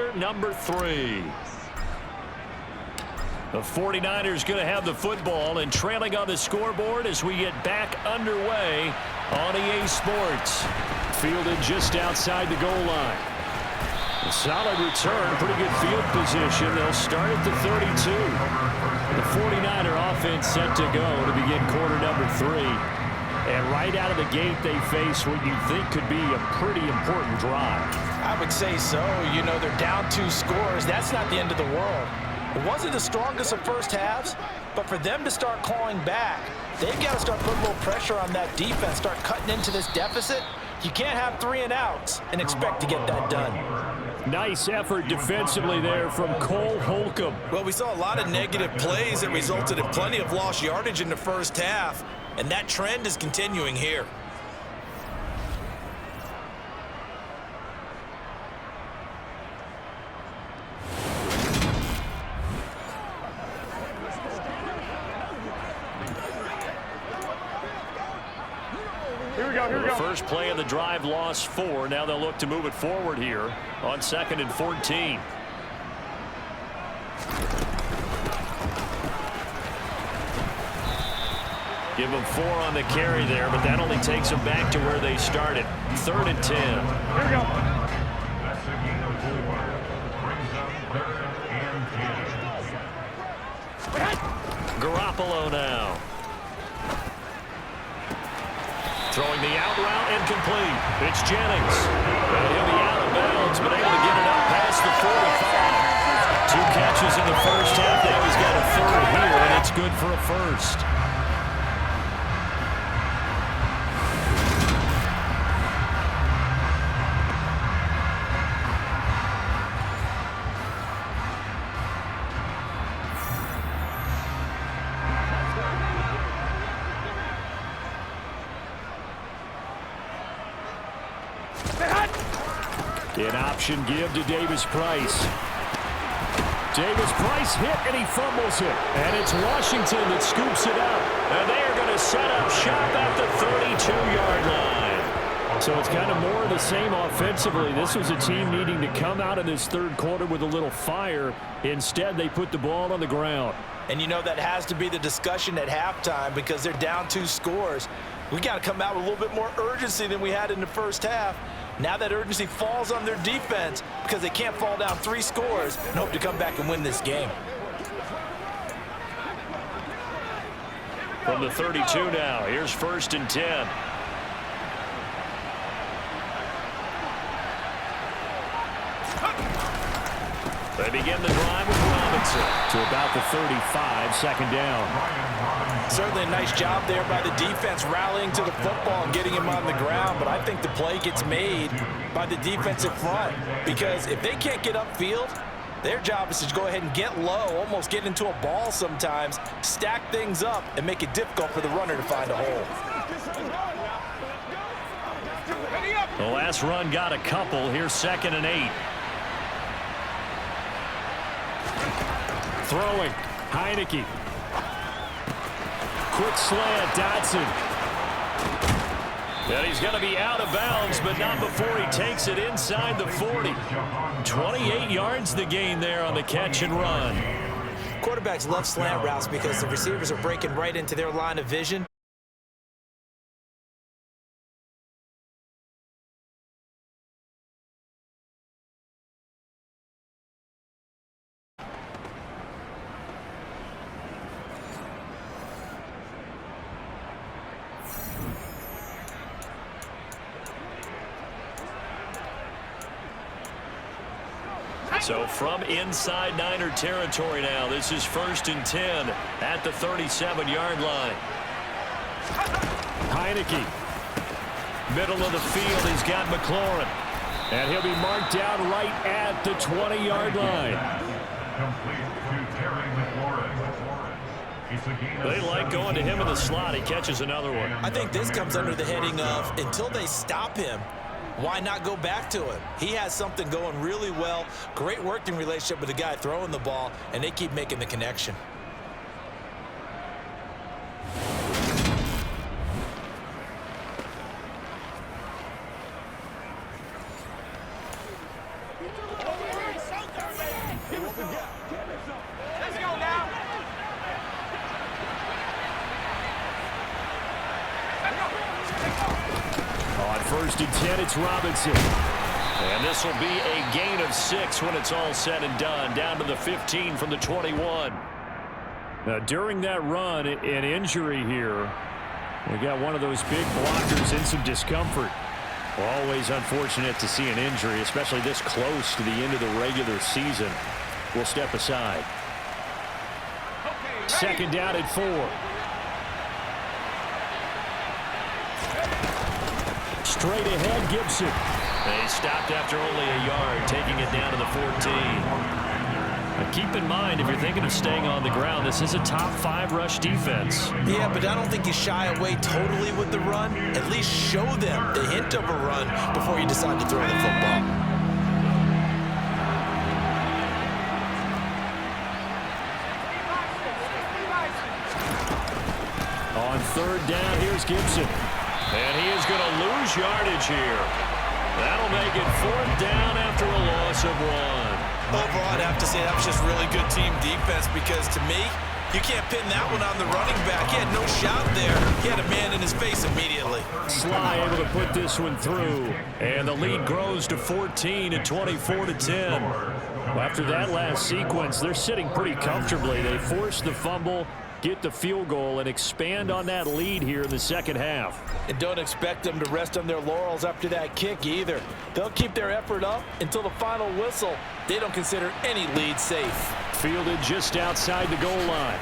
quarter number 3. The 49ers going to have the football and trailing on the scoreboard as we get back underway on EA Sports. Fielded just outside the goal line. A solid return, pretty good field position. They'll start at the 32. The 49er offense set to go to begin quarter number 3. And right out of the gate, they face what you think could be a pretty important drive. I would say so. You know, they're down 2 scores. That's not the end of the world. It wasn't the strongest of first halves, but for them to start clawing back, they've got to start putting a little pressure on that defense, start cutting into this deficit. You can't have 3 and outs and expect to get that done. Nice effort defensively there from Cole Holcomb. Well, we saw a lot of negative plays that resulted in plenty of lost yardage in the first half, and that trend is continuing here. The first play of the drive lost 4. Now they'll look to move it forward here on 2nd and 14. Give them 4 on the carry there, but that only takes them back to where they started. 3rd and 10. Here we go. Garoppolo now. Throwing the out route incomplete. It's Jennings. And he'll be out of bounds, but able to get it up past the 45. 2 catches in the first half. Now he's got a 3rd here, and it's good for a first. An option give to Davis Price. Davis Price hit, and he fumbles it. And it's Washington that scoops it up. And they are going to set up shop at the 32-yard line. So it's kind of more of the same offensively. This was a team needing to come out in this 3rd quarter with a little fire. Instead, they put the ball on the ground. And you know that has to be the discussion at halftime because they're down 2 scores. We got to come out with a little bit more urgency than we had in the first half. Now that urgency falls on their defense because they can't fall down 3 scores and hope to come back and win this game. From the 32 now, here's 1st and 10. They begin the drive with Robinson to about the 35, 2nd down. Certainly a nice job there by the defense rallying to the football and getting him on the ground, but I think the play gets made by the defensive front because if they can't get upfield, their job is to go ahead and get low, almost get into a ball sometimes, stack things up, and make it difficult for the runner to find a hole. The last run got a couple. Here's 2nd and 8. Throwing. Heineke. Quick slant. Dotson. And he's going to be out of bounds, but not before he takes it inside the 40. 28 yards the gain there on the catch and run. Quarterbacks love slant routes because the receivers are breaking right into their line of vision. So from inside Niner territory now, this is 1st and 10 at the 37-yard line. Heineke. Middle of the field, he's got McLaurin. And he'll be marked down right at the 20-yard line. They like going to him in the slot. He catches another one. I think this comes under the heading of until they stop him, why not go back to him? He has something going really well. Great working relationship with the guy throwing the ball, and they keep making the connection. first and 10, it's Robinson. And this will be a gain of 6 when it's all said and done, down to the 15 from the 21. Now, during that run, an injury here. We got one of those big blockers in some discomfort. Always unfortunate to see an injury, especially this close to the end of the regular season. We'll step aside. Second down at 4. Straight ahead, Gibson. They stopped after only a yard, taking it down to the 14. Now keep in mind, if you're thinking of staying on the ground, this is a top 5 rush defense. Yeah, but I don't think you shy away totally with the run. At least show them the hint of a run before you decide to throw the football. On third down, here's Gibson. And he is going to lose yardage here. That'll make it 4th down after a loss of 1. Overall, I'd have to say that was just really good team defense because, to me, you can't pin that one on the running back. He had no shot there. He had a man in his face immediately. Sly able to put this one through. And the lead grows to 14 and 24 to 10. After that last sequence, they're sitting pretty comfortably. They force the fumble, get the field goal, and expand on that lead here in the second half. And don't expect them to rest on their laurels after that kick either. They'll keep their effort up until the final whistle. They don't consider any lead safe. Fielded just outside the goal line.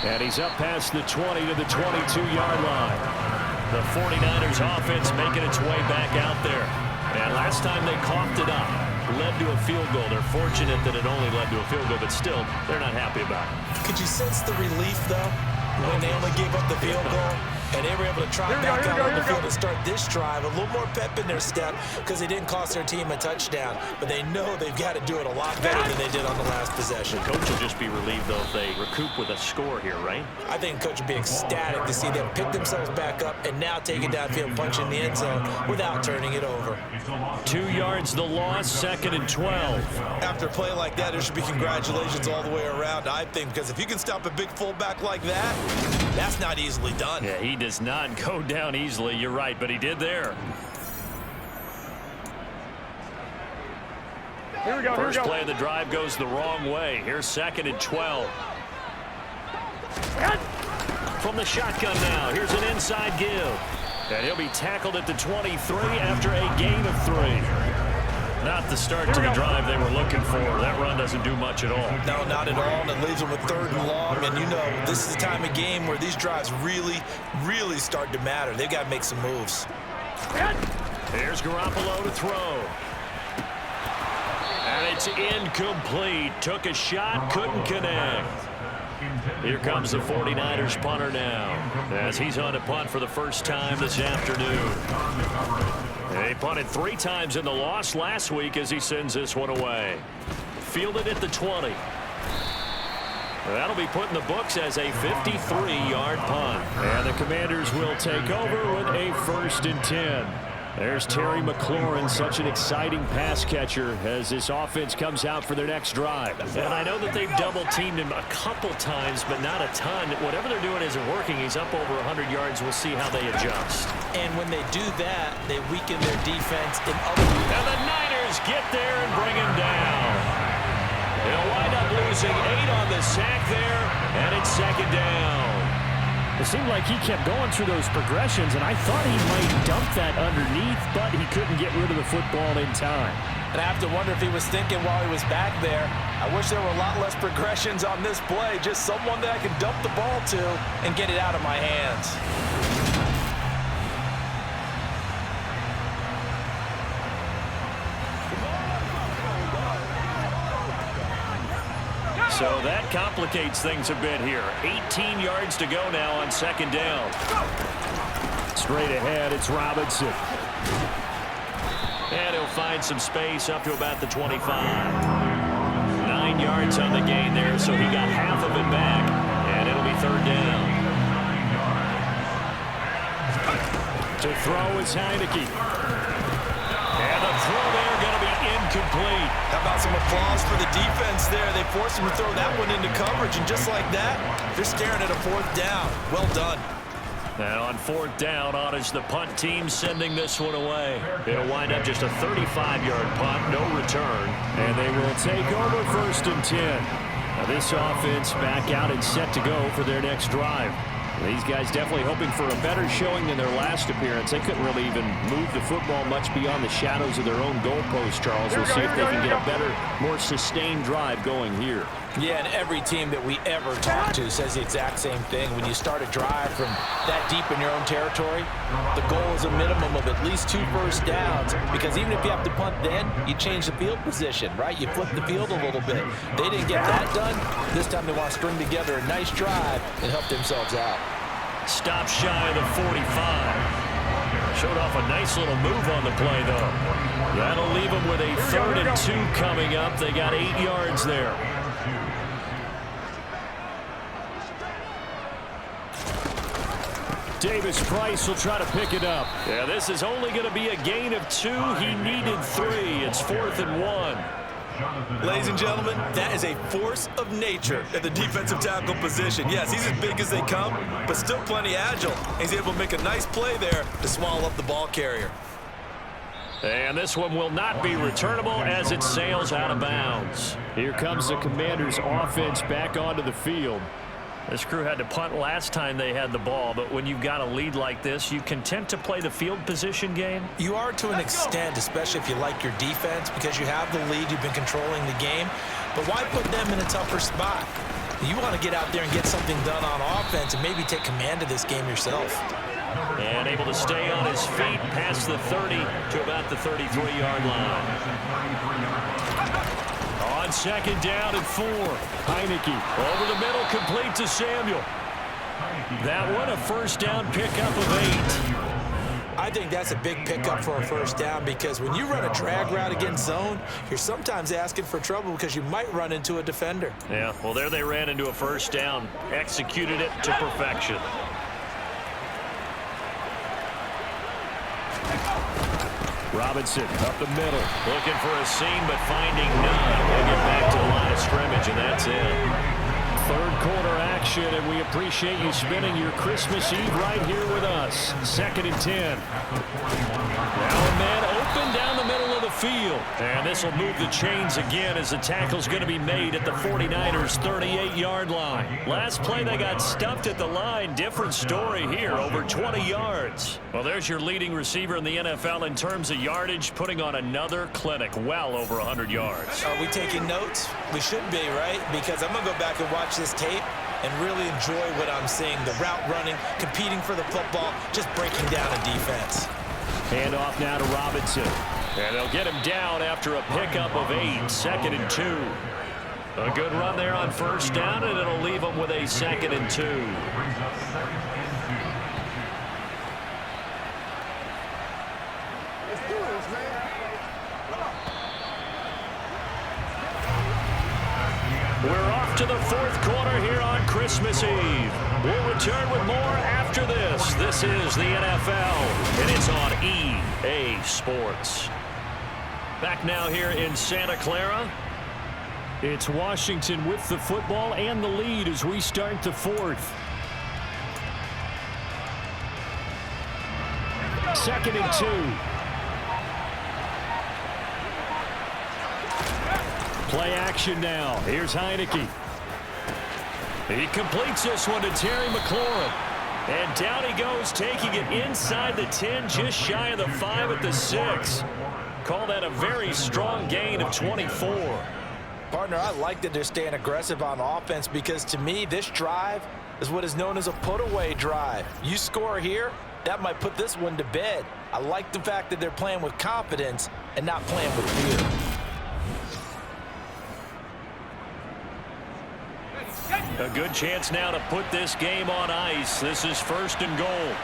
And he's up past the 20 to the 22-yard line. The 49ers offense making its way back out there. And last time they coughed it up, led to a field goal. They're fortunate that it only led to a field goal, but still, they're not happy about it. Could you sense the relief, though, when they only gave up the field goal? And they were able to try back out on the field and start this drive. A little more pep in their step because they didn't cost their team a touchdown. But they know they've got to do it a lot better than they did on the last possession. The coach will just be relieved, though, if they recoup with a score here, right? I think the coach would be ecstatic to see them pick themselves back up and now take it downfield, punch in the end zone without turning it over. 2 yards the loss, 2nd and 12. After a play like that, there should be congratulations all the way around, I think, because if you can stop a big fullback like that, that's not easily done. Yeah, he does not go down easily. You're right, but he did there. Here we go. First play of the drive goes the wrong way. Here's 2nd and 12. From the shotgun now. Here's an inside give. And he'll be tackled at the 23 after a gain of 3. Not the start to the drive they were looking for. That run doesn't do much at all. No, not at all, and it leaves them with 3rd and long. And you know, this is the time of game where these drives really, really start to matter. They've got to make some moves. Here's Garoppolo to throw. And it's incomplete. Took a shot, couldn't connect. Here comes the 49ers punter now, as he's on a punt for the first time this afternoon. He punted 3 times in the loss last week as he sends this one away. Fielded at the 20. That'll be put in the books as a 53-yard punt. And the Commanders will take over with a 1st and 10. There's Terry McLaurin, such an exciting pass catcher as this offense comes out for their next drive. And I know that they've double-teamed him a couple times, but not a ton. Whatever they're doing isn't working. He's up over 100 yards. We'll see how they adjust. And when they do that, they weaken their defense in other... And the Niners get there and bring him down. They'll wind up losing 8 on the sack there, and it's 2nd down. It seemed like he kept going through those progressions, and I thought he might dump that underneath, but he couldn't get rid of the football in time. And I have to wonder if he was thinking while he was back there, I wish there were a lot less progressions on this play, just someone that I can dump the ball to and get it out of my hands. So that complicates things a bit here. 18 yards to go now on 2nd down. Straight ahead, it's Robinson. And he'll find some space up to about the 25. 9 yards on the gain there, so he got half of it back, and it'll be 3rd down. To throw is Heineke. And the throw there going to be incomplete. How about some applause for the defense there? They forced him to throw that one into coverage, and just like that, they're staring at a 4th down. Well done. And on 4th down, on is the punt team sending this one away. It'll wind up just a 35-yard punt, no return. And they will take over 1st and 10. Now this offense back out and set to go for their next drive. These guys definitely hoping for a better showing than their last appearance. They couldn't really even move the football much beyond the shadows of their own goalpost, Charles. We'll see if they can get a better, more sustained drive going here. Yeah, and every team that we ever talk to says the exact same thing. When you start a drive from that deep in your own territory, the goal is a minimum of at least 2 first downs, because even if you have to punt then, you change the field position, right? You flip the field a little bit. They didn't get that done. This time they want to string together a nice drive and help themselves out. Stop shy of the 45. Showed off a nice little move on the play, though. That'll leave them with a 3rd and 2 coming up. They got 8 yards there. Davis Price will try to pick it up. Yeah, this is only going to be a gain of 2. He needed 3. It's 4th and 1. Ladies and gentlemen, that is a force of nature at the defensive tackle position. Yes, he's as big as they come, but still plenty agile. He's able to make a nice play there to swallow up the ball carrier. And this one will not be returnable as it sails out of bounds. Here comes the Commanders' offense back onto the field. This crew had to punt last time they had the ball, but when you've got a lead like this, you content to play the field position game? You are to an extent, especially if you like your defense, because you have the lead, you've been controlling the game. But why put them in a tougher spot? You want to get out there and get something done on offense and maybe take command of this game yourself. And able to stay on his feet past the 30 to about the 33-yard line. On 2nd down and 4. Heineke over the middle, complete to Samuel. That one a 1st down pickup of 8. I think that's a big pickup for a 1st down, because when you run a drag route against zone, you're sometimes asking for trouble because you might run into a defender. Yeah, well, there they ran into a 1st down, executed it to perfection. Robinson up the middle, looking for a seam, but finding none. They'll get back to the line of scrimmage, and that's it. 3rd quarter action, and we appreciate you spending your Christmas Eve right here with us. 2nd and 10. Now a man open down the middle of the field. And this will move the chains again as the tackle's going to be made at the 49ers' 38-yard line. Last play they got stuffed at the line. Different story here, over 20 yards. Well, there's your leading receiver in the NFL in terms of yardage, putting on another clinic, well over 100 yards. Are we taking notes? We should be, right? Because I'm going to go back and watch this tape and really enjoy what I'm seeing. The route running, competing for the football, just breaking down a defense. Hand off now to Robinson. And they'll get him down after a pickup of 8, 2nd and 2. A good run there on 1st down, and it'll leave them with a 2nd and 2. We're off to the 4th quarter here on Christmas Eve. We'll return with more after this. This is the NFL, and it's on EA Sports. Back now here in Santa Clara. It's Washington with the football and the lead as we start the 4th. 2nd and 2. Play action now. Here's Heineke. He completes this one to Terry McLaurin. And down he goes, taking it inside the 10, just shy of the 5 at the 6. Call that a very strong gain of 24. Partner, I like that they're staying aggressive on offense, because to me, this drive is what is known as a put-away drive. You score here, that might put this one to bed. I like the fact that they're playing with confidence and not playing with fear. A good chance now to put this game on ice. This is 1st and goal.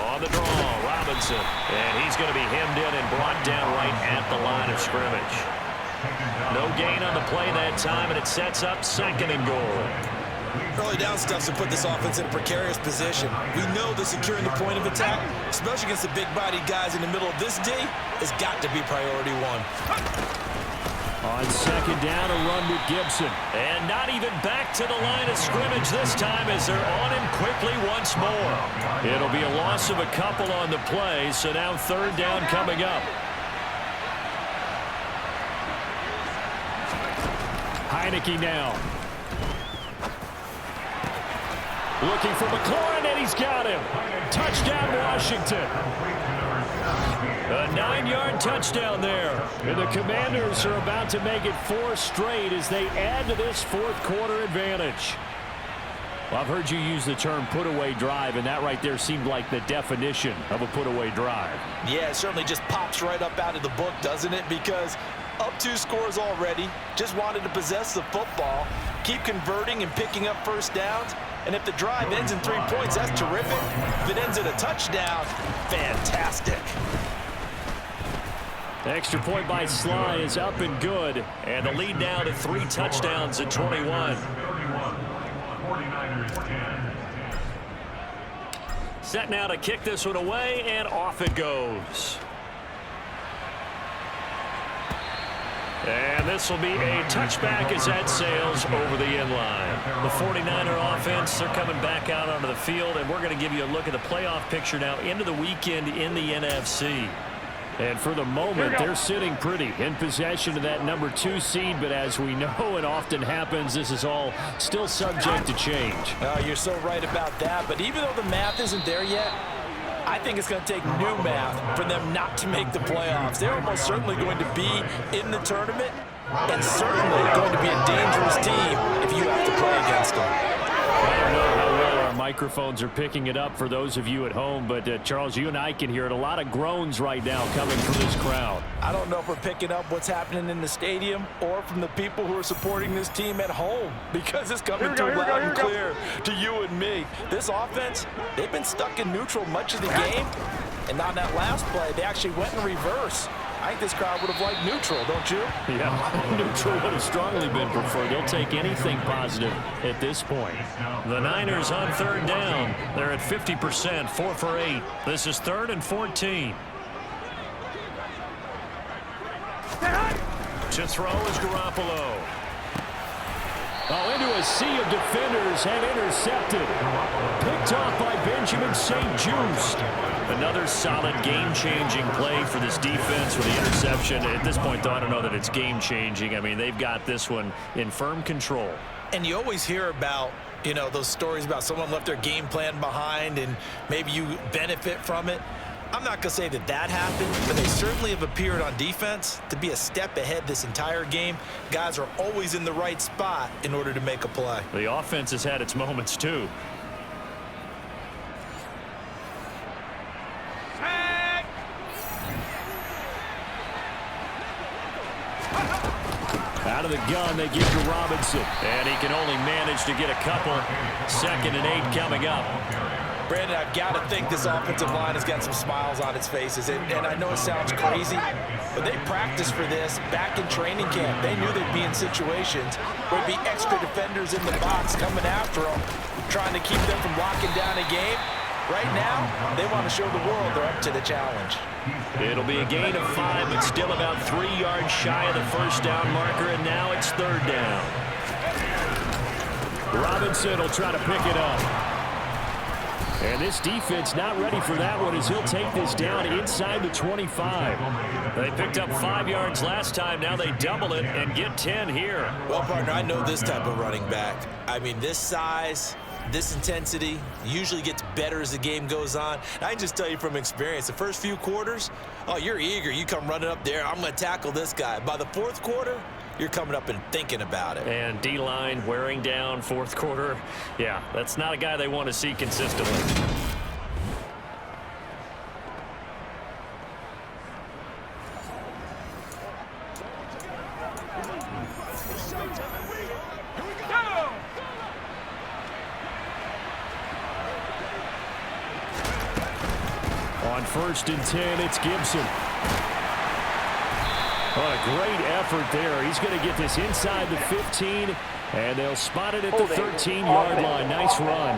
On the draw, Robinson. And he's going to be hemmed in and brought down right at the line of scrimmage. No gain on the play that time, and it sets up 2nd and goal. Early down stuffs will put this offense in a precarious position. We know that securing the point of attack, especially against the big-bodied guys in the middle of this D, has got to be priority 1. On second down, a run with Gibson. And not even back to the line of scrimmage this time as they're on him quickly once more. It'll be a loss of a couple on the play, so now third down coming up. Heineke now. Looking for McLaurin, and he's got him. Touchdown, Washington. A 9-yard touchdown there. And the Commanders are about to make it 4 straight as they add to this fourth-quarter advantage. Well, I've heard you use the term put-away drive, and that right there seemed like the definition of a put-away drive. Yeah, it certainly just pops right up out of the book, doesn't it? Because up 2 scores already, just wanted to possess the football, keep converting and picking up first downs. And if the drive ends in 3 points, that's terrific. If it ends in a touchdown, fantastic. The extra point by Sly is up and good. And the lead now to 3 touchdowns at 21. Set now to kick this one away, and off it goes. And this will be a touchback as that sails over the end line. The 49er offense, they're coming back out onto the field, and we're going to give you a look at the playoff picture now into the weekend in the NFC. And for the moment, they're sitting pretty in possession of that number 2 seed, but as we know it often happens, this is all still subject to change. Oh, you're so right about that, but even though the math isn't there yet, I think it's going to take new math for them not to make the playoffs. They're almost certainly going to be in the tournament and certainly going to be a dangerous team if you have to play against them. I don't know how well our microphones are picking it up for those of you at home, but Charles, you and I can hear it. A lot of groans right now coming from this crowd. I don't know if we're picking up what's happening in the stadium or from the people who are supporting this team at home, because it's coming through loud and clear to you and me. This offense, they've been stuck in neutral much of the game, and on that last play, they actually went in reverse. I think this crowd would have liked neutral, don't you? Yeah, neutral would have strongly been preferred. They'll take anything positive at this point. The Niners on third down. They're at 50%, 4 for 8. This is 3rd and 14. To throw is Garoppolo. Oh, into a sea of defenders and intercepted. Picked off by Benjamin St. Just. Another solid game-changing play for this defense with the interception. At this point, though, I don't know that it's game-changing. I mean, they've got this one in firm control. And you always hear about, you know, those stories about someone left their game plan behind and maybe you benefit from it. I'm not going to say that that happened, but they certainly have appeared on defense to be a step ahead this entire game. Guys are always in the right spot in order to make a play. The offense has had its moments, too. Out of the gun, they give to Robinson. And he can only manage to get a couple. 2nd and 8 coming up. Brandon, I've got to think this offensive line has got some smiles on its faces. And I know it sounds crazy, but they practiced for this back in training camp. They knew they'd be in situations where there'd be extra defenders in the box coming after them, trying to keep them from locking down a game. Right now, they want to show the world they're up to the challenge. It'll be a gain of 5, but still about 3 yards shy of the first down marker, and now it's 3rd down. Robinson will try to pick it up. And this defense not ready for that one as he'll take this down inside the 25. They picked up 5 yards last time. Now they double it and get 10 here. Well, partner, I know this type of running back. I mean, this size, this intensity usually gets better as the game goes on. And I can just tell you from experience, the first few quarters, oh, you're eager. You come running up there, I'm going to tackle this guy. By the 4th quarter, you're coming up and thinking about it. And D-line wearing down 4th quarter. Yeah, that's not a guy they want to see consistently. On 1st and 10, it's Gibson. What a great effort there. He's going to get this inside the 15, and they'll spot it at the 13-yard line. Nice run.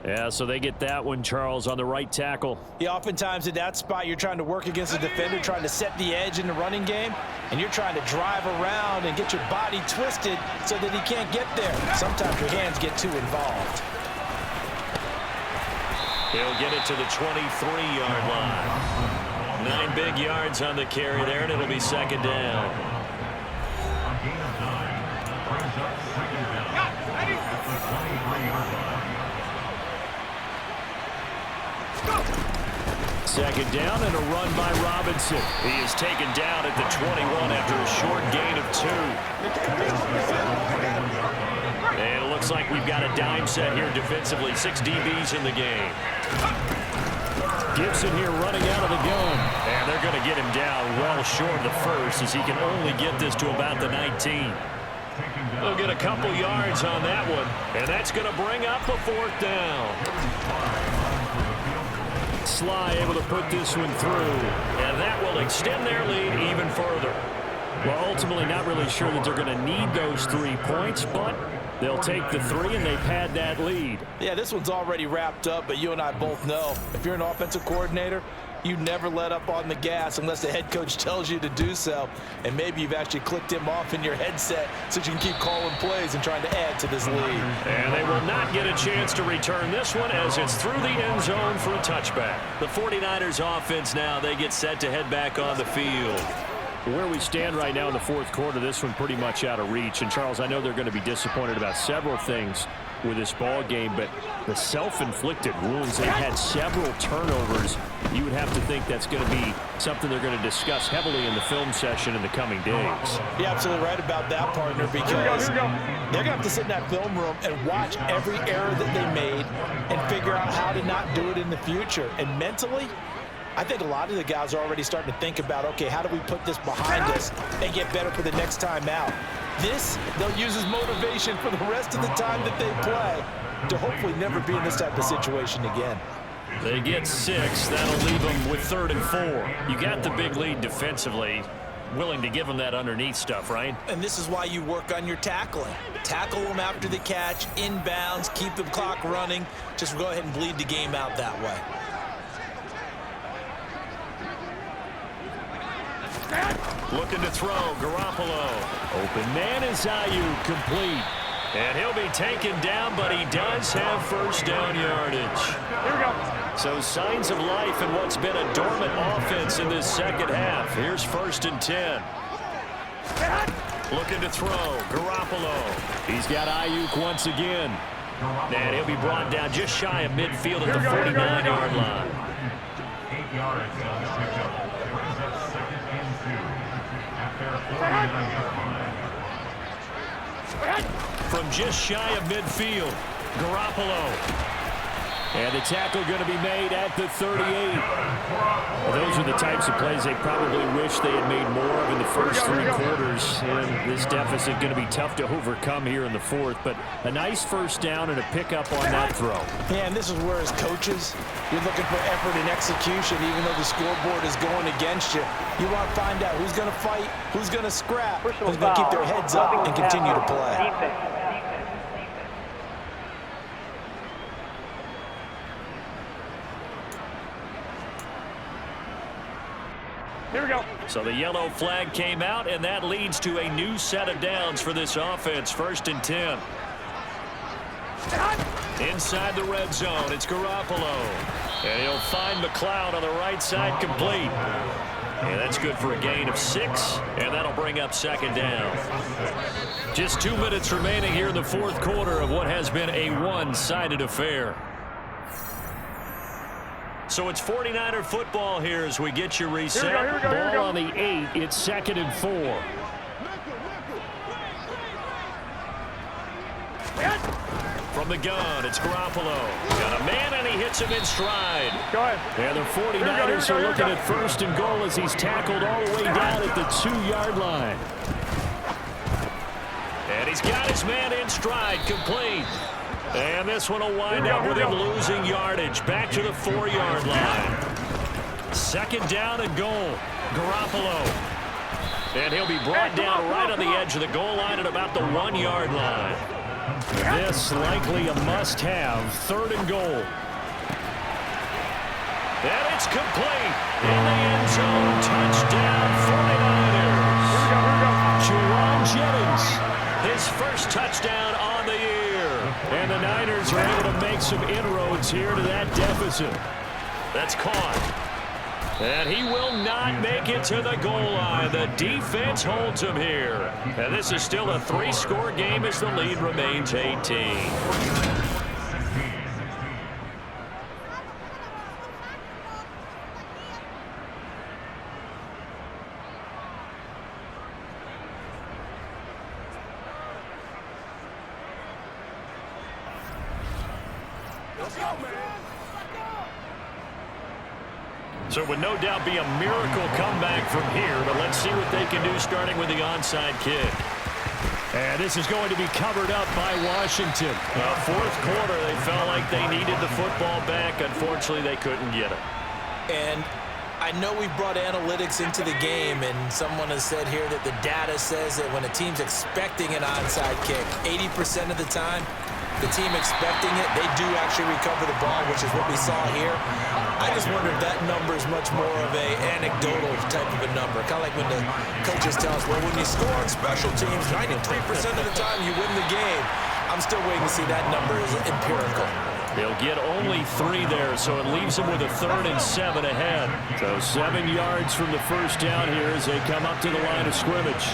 Yeah, so they get that one, Charles, on the right tackle. Yeah, oftentimes in that spot, you're trying to work against a defender, trying to set the edge in the running game, and you're trying to drive around and get your body twisted so that he can't get there. Sometimes your hands get too involved. He'll get it to the 23-yard line. 9 big yards on the carry there, and it'll be second down. Second down and a run by Robinson. He is taken down at the 21 after a short gain of 2. And it looks like we've got a dime set here defensively. 6 DBs in the game. Gibson here running out of the gun. And they're going to get him down well short of the first as he can only get this to about the 19. They'll get a couple yards on that one. And that's going to bring up a 4th down. Sly able to put this one through, and that will extend their lead even further. Well, ultimately not really sure that they're going to need those 3 points, but they'll take the 3 and they've had that lead. Yeah, this one's already wrapped up, but you and I both know if you're an offensive coordinator, you never let up on the gas unless the head coach tells you to do so. And maybe you've actually clicked him off in your headset so you can keep calling plays and trying to add to this lead. And they will not get a chance to return this one as it's through the end zone for a touchback. The 49ers offense now, they get set to head back on the field. Where we stand right now in the 4th quarter, this one pretty much out of reach. And, Charles, I know they're going to be disappointed about several things with this ball game, but the self-inflicted wounds, they've had several turnovers. You would have to think that's going to be something they're going to discuss heavily in the film session in the coming days. You're absolutely right about that, partner, because they're going to have to sit in that film room and watch every error that they made and figure out how to not do it in the future. And mentally, I think a lot of the guys are already starting to think about, okay, how do we put this behind us and get better for the next time out? This, they'll use as motivation for the rest of the time that they play to hopefully never be in this type of situation again. They get 6. That'll leave them with 3rd and 4. You got the big lead defensively. Willing to give them that underneath stuff, right? And this is why you work on your tackling. Tackle them after the catch, inbounds, keep the clock running. Just go ahead and bleed the game out that way. Looking to throw, Garoppolo. Open man is Ayuk, complete. And he'll be taken down, but he does have first down yardage. Here we go. So signs of life in what's been a dormant offense in this second half. Here's 1st and 10. Looking to throw, Garoppolo. He's got Ayuk once again. And he'll be brought down just shy of midfield at the 49-yard line. 8 yards. From just shy of midfield, Garoppolo. And the tackle going to be made at the 38. Well, those are the types of plays they probably wish they had made more of in the first 3 quarters. And this deficit going to be tough to overcome here in the 4th. But a nice first down and a pickup on that throw. Yeah, and this is where, as coaches, you're looking for effort and execution, even though the scoreboard is going against you. You want to find out who's going to fight, who's going to scrap, who's going to keep their heads up and continue to play. Here we go. So the yellow flag came out, and that leads to a new set of downs for this offense. 1st and 10. Inside the red zone, it's Garoppolo. And he'll find McLeod on the right side, complete. And that's good for a gain of 6, and that'll bring up 2nd down. Just 2 minutes remaining here in the 4th quarter of what has been a one-sided affair. So it's 49er football here as we get you reset. Here we go. Ball on the 8. It's 2nd and 4. From the gun, it's Garoppolo. Got a man, and he hits him in stride. Go ahead. And the 49ers are looking at 1st and goal as he's tackled all the way down at the 2-yard line. And he's got his man in stride, complete. And this one will wind up with him losing yardage. Back to the 4-yard line. 2nd down and goal. Garoppolo. And he'll be brought down right on the edge of the goal line at about the 1-yard line. This likely a must-have. 3rd and goal. And it's complete. In the end zone. Touchdown 49ers. Juwan Jennings. His first touchdown on the year. And the Niners are able to make some inroads here to that deficit. That's caught. And he will not make it to the goal line. The defense holds him here. And this is still a 3-score game as the lead remains 18. So it would no doubt be a miracle comeback from here, but let's see what they can do starting with the onside kick. And this is going to be covered up by Washington. 4th quarter, they felt like they needed the football back. Unfortunately, they couldn't get it. And I know we brought analytics into the game, and someone has said here that the data says that when a team's expecting an onside kick, 80% of the time, the team expecting it, they do actually recover the ball, which is what we saw here. I just wonder if that number is much more of a anecdotal type of a number. Kind of like when the coaches tell us, well, when you score on special teams, 93% of the time you win the game. I'm still waiting to see that number is empirical. They'll get only 3 there, so it leaves them with a 3rd and 7 ahead. So 7 yards from the first down here as they come up to the line of scrimmage.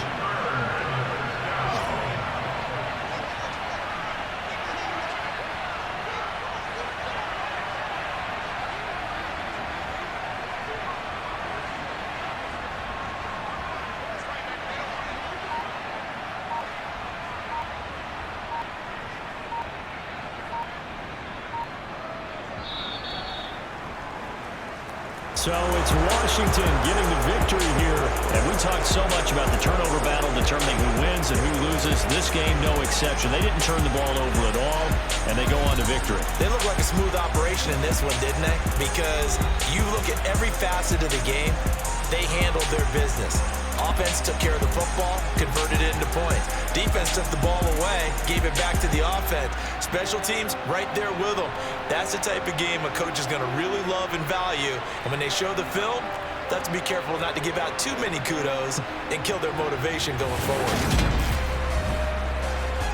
So it's Washington getting the victory here. And we talked so much about the turnover battle determining who wins and who loses. This game, no exception. They didn't turn the ball over at all, and they go on to victory. They look like a smooth operation in this one, didn't they? Because you look at every facet of the game, they handled their business. Offense took care of the football, converted it into points. Defense took the ball away, gave it back to the offense. Special teams right there with them. That's the type of game a coach is going to really love and value. And when they show the film, they have to be careful not to give out too many kudos and kill their motivation going forward.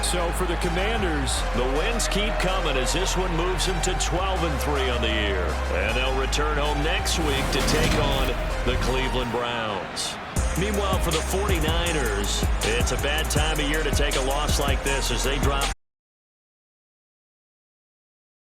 So for the Commanders, the wins keep coming as this one moves them to 12-3 on the year. And they'll return home next week to take on the Cleveland Browns. Meanwhile, for the 49ers, it's a bad time of year to take a loss like this as they drop